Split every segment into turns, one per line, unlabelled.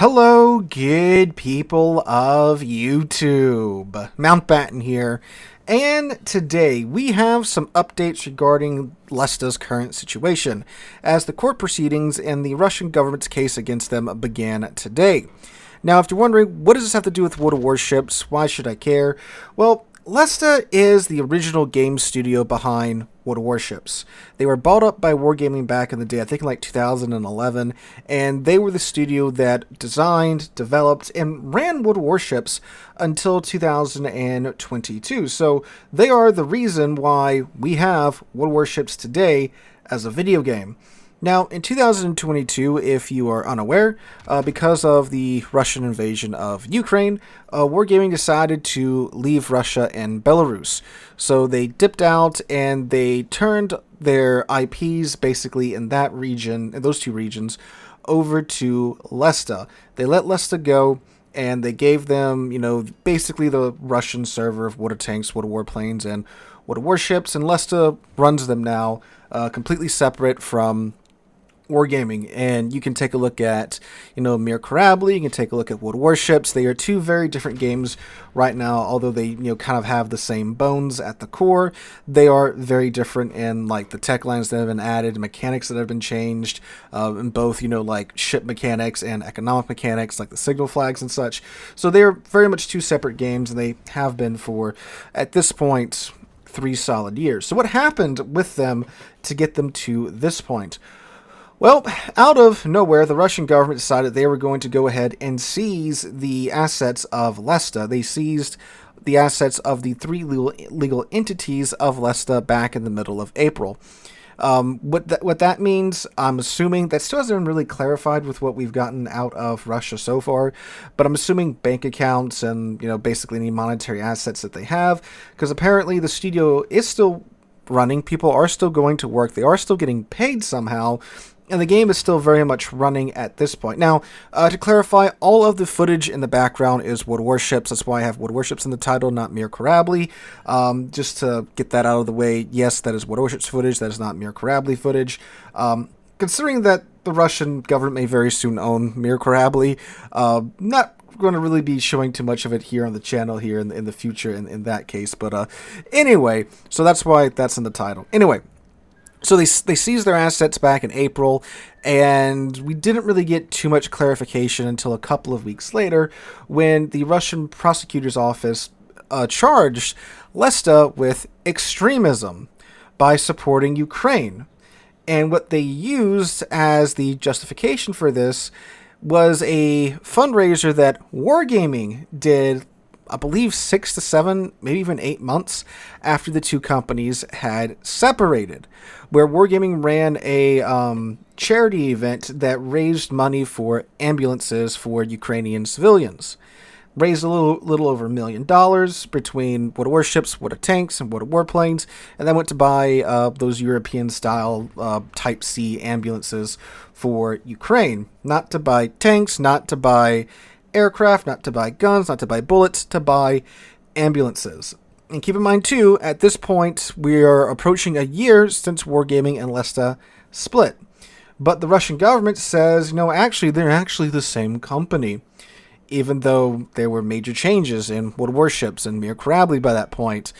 Hello, good people of YouTube. Mountbatten here, and today we have some updates regarding Lesta's current situation, as the court proceedings and the Russian government's case against them began today. Now, if you're wondering, what does this have to do with World of Warships? Why should I care? Well, Lesta is the original game studio behind World of Warships. They were bought up by Wargaming back in the day, I think in like 2011, and they were the studio that designed, developed, and ran World of Warships until 2022. So they are the reason why we have World of Warships today as a video game. Now, in 2022, if you are unaware, because of the Russian invasion of Ukraine, Wargaming decided to leave Russia and Belarus. So they dipped out and they turned their IPs basically in that region, in those two regions, over to Lesta. They let Lesta go, and they gave them, basically the Russian server of Water Tanks, Water Warplanes, and Water Warships, and Lesta runs them now, completely separate from Wargaming. And you can take a look at, Mir Corably, you can take a look at World Warships. They are two very different games right now, although they, kind of have the same bones at the core. They are very different in, like, the tech lines that have been added, mechanics that have been changed, in both, like, ship mechanics and economic mechanics, like the signal flags and such. So they are very much two separate games, and they have been for, at this point, 3 solid years. So what happened with them to get them to this point? Well, out of nowhere, the Russian government decided they were going to go ahead and seize the assets of Lesta. They seized the assets of the 3 legal entities of Lesta back in the middle of April. What that means, I'm assuming, that still hasn't been really clarified with what we've gotten out of Russia so far, but I'm assuming bank accounts and, basically any monetary assets that they have, because apparently the studio is still running, people are still going to work, they are still getting paid somehow, and the game is still very much running at this point. Now, to clarify, all of the footage in the background is World Warships. That's why I have World Warships in the title, not Mir Corably. Just to get that out of the way, yes, that is World Warships footage. That is not Mir Corably footage. Considering that the Russian government may very soon own Mir Corably, not going to really be showing too much of it here on the channel here in the future in that case. But anyway, so that's why that's in the title. Anyway. So they seized their assets back in April, and we didn't really get too much clarification until a couple of weeks later when the Russian prosecutor's office charged Lesta with extremism by supporting Ukraine. And what they used as the justification for this was a fundraiser that Wargaming did, I believe 6 to 7, maybe even 8 months after the two companies had separated, where Wargaming ran a charity event that raised money for ambulances for Ukrainian civilians. Raised a little over $1 million between Water Warships, Water Tanks, and Water Warplanes, and then went to buy those European-style Type C ambulances for Ukraine. Not to buy tanks, not to buy aircraft, not to buy guns, not to buy bullets, to buy ambulances. And keep in mind, too, at this point, we are approaching a year since Wargaming and Lesta split. But the Russian government says, actually, they're actually the same company, even though there were major changes in World Warships and Mir Corably by that point.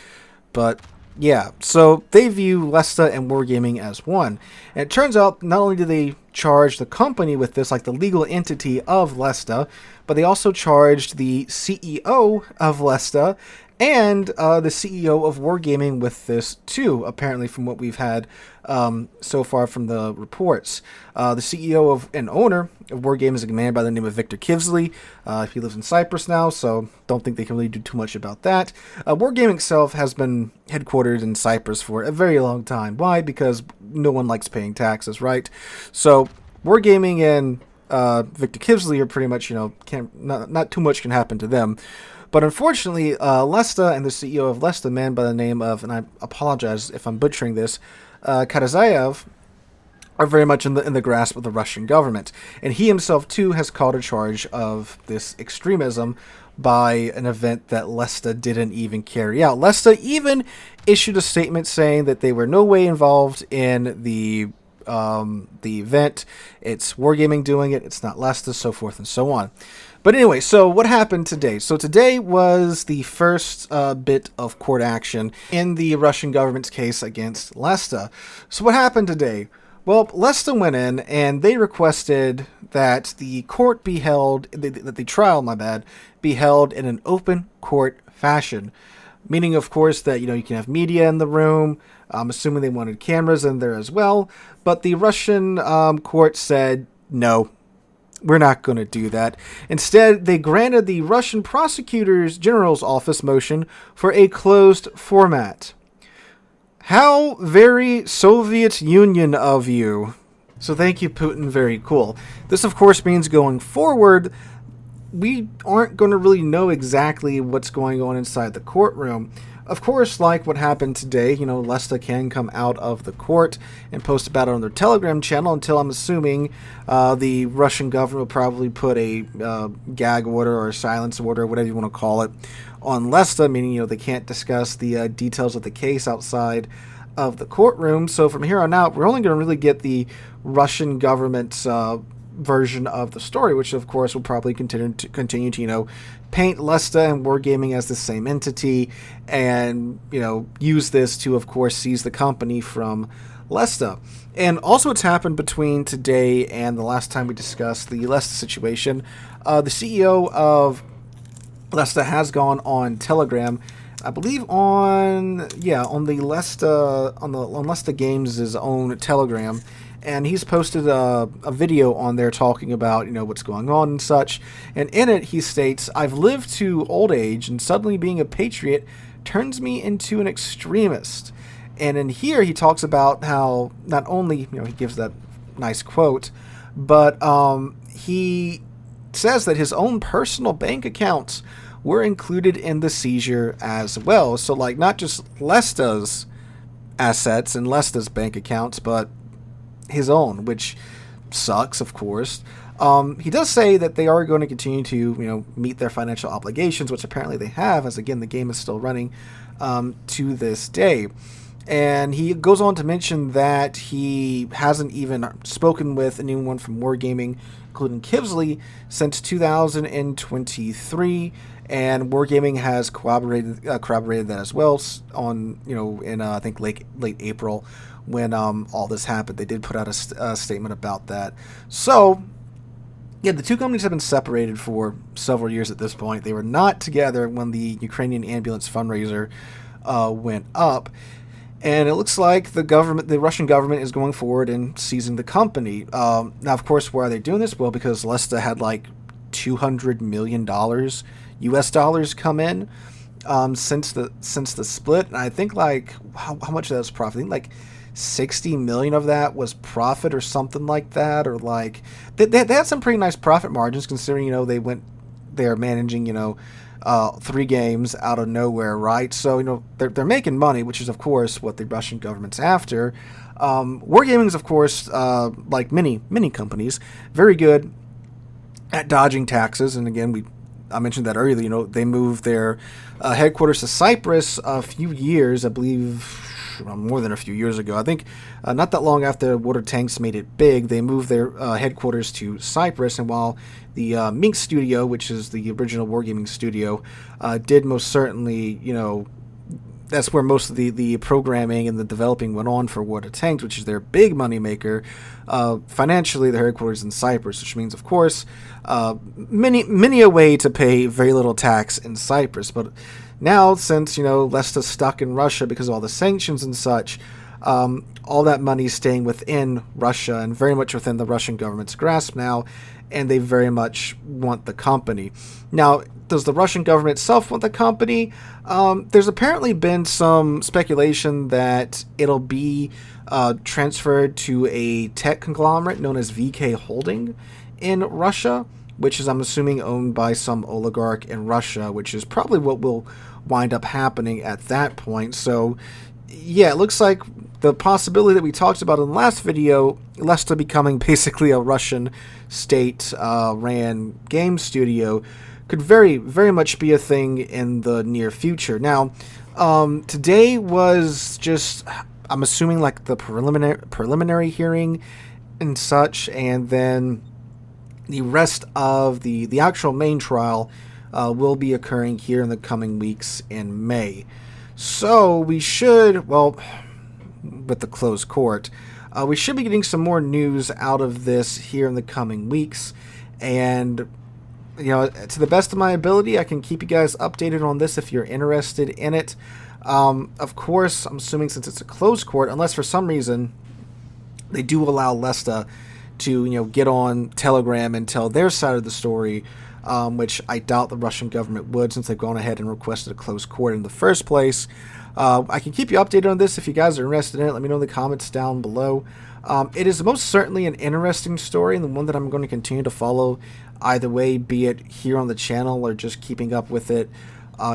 But yeah, so they view Lesta and Wargaming as one. And it turns out not only do they charge the company with this, like the legal entity of Lesta, but they also charged the CEO of Lesta and the CEO of Wargaming with this too, apparently, from what we've had so far from the reports. The CEO of and owner of Wargaming is a man by the name of Viktor Kivsley. He lives in Cyprus now, so don't think they can really do too much about that. Wargaming itself has been headquartered in Cyprus for a very long time. Why? Because no one likes paying taxes, right? So Wargaming and Viktor Kivsley are pretty much, not too much can happen to them. But unfortunately, Lesta and the CEO of Lesta, a man by the name of, and I apologize if I'm butchering this, Karazayev, are very much in the grasp of the Russian government. And he himself, too, has called a charge of this extremism by an event that Lesta didn't even carry out. Lesta even issued a statement saying that they were no way involved in the the event. It's Wargaming doing it. It's not Lesta, so forth and so on. But anyway, so what happened today? So today was the first bit of court action in the Russian government's case against Lesta. So what happened today? Well, Lesta went in and they requested that the court be held, that the trial, be held in an open court fashion. Meaning, of course, that, you can have media in the room. I'm assuming they wanted cameras in there as well. But the Russian court said, no, we're not going to do that. Instead, they granted the Russian Prosecutor's General's Office motion for a closed format. How very Soviet Union of you. So thank you, Putin. Very cool. This, of course, means going forward, we aren't going to really know exactly what's going on inside the courtroom. Of course, like what happened today, Lesta can come out of the court and post about it on their Telegram channel until, I'm assuming, the Russian government will probably put a gag order or a silence order, whatever you want to call it, on Lesta, meaning, they can't discuss the details of the case outside of the courtroom. So from here on out, we're only going to really get the Russian government's version of the story, which of course will probably continue to paint Lesta and Wargaming as the same entity, and use this to, of course, seize the company from Lesta. And also, what's happened between today and the last time we discussed the Lesta situation, the CEO of Lesta has gone on Telegram, I believe on the Lesta on Lesta Games' own Telegram. And he's posted a video on there talking about, what's going on and such. And in it, he states, "I've lived to old age, and suddenly being a patriot turns me into an extremist." And in here, he talks about how not only, he gives that nice quote, but he says that his own personal bank accounts were included in the seizure as well. So, not just Lesta's assets and Lesta's bank accounts, but his own, which sucks, of course. He does say that they are going to continue to, meet their financial obligations, which apparently they have, as again the game is still running to this day. And he goes on to mention that he hasn't even spoken with anyone from Wargaming, including Kivsley, since 2023, and Wargaming has corroborated that as well. On in I think late April, when all this happened, they did put out a statement about that. So, yeah, the two companies have been separated for several years at this point. They were not together when the Ukrainian ambulance fundraiser went up. And it looks like the Russian government is going forward and seizing the company. Now, of course, why are they doing this? Well, because Lesta had $200 million US dollars come in since the split. And I think how much of that was profit? I think 60 million of that was profit or something like that. Or they had some pretty nice profit margins, considering, they're managing, 3 games out of nowhere, right? So, they're making money, which is, of course, what the Russian government's after. Wargaming is, of course, like many companies, very good at dodging taxes. And again, I mentioned that earlier, they moved their headquarters to Cyprus a few years, I believe, more than a few years ago. I think not that long after Water Tanks made it big, they moved their headquarters to Cyprus. And while the Mink Studio, which is the original Wargaming studio, did most certainly, that's where most of the programming and the developing went on for Water Tanks, which is their big money maker. Financially, their headquarters in Cyprus, which means, of course, many a way to pay very little tax in Cyprus. But now, since, Lesta's stuck in Russia because of all the sanctions and such, all that money is staying within Russia and very much within the Russian government's grasp now, and they very much want the company. Now, does the Russian government itself want the company? There's apparently been some speculation that it'll be transferred to a tech conglomerate known as VK Holding in Russia, which is, I'm assuming, owned by some oligarch in Russia, which is probably what will wind up happening at that point. So, yeah, it looks like the possibility that we talked about in the last video, Lesta becoming basically a Russian state-ran game studio, could very, very much be a thing in the near future. Now, today was just I'm assuming like the preliminary hearing and such, and then the rest of the actual main trial will be occurring here in the coming weeks in May. So we should, well, with the closed court, we should be getting some more news out of this here in the coming weeks. And, you know, to the best of my ability, I can keep you guys updated on this if you're interested in it. Of course, I'm assuming since it's a closed court, unless for some reason they do allow Lesta to, you know, get on Telegram and tell their side of the story, which I doubt the Russian government would, since they've gone ahead and requested a closed court in the first place. I can keep you updated on this if you guys are interested in it. Let me know in the comments down below. It is most certainly an interesting story, and the one that I'm going to continue to follow either way, be it here on the channel or just keeping up with it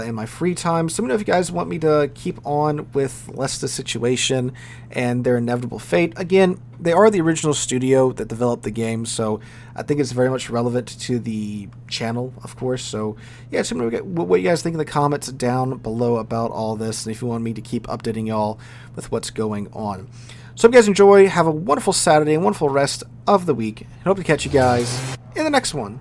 in my free time. So let me know if you guys want me to keep on with Lesta's situation and their inevitable fate. Again, they are the original studio that developed the game, so I think it's very much relevant to the channel, of course. So yeah, so let me know what you guys think in the comments down below about all this, and if you want me to keep updating y'all with what's going on. So hope you guys enjoy, have a wonderful Saturday and wonderful rest of the week, and hope to catch you guys in the next one.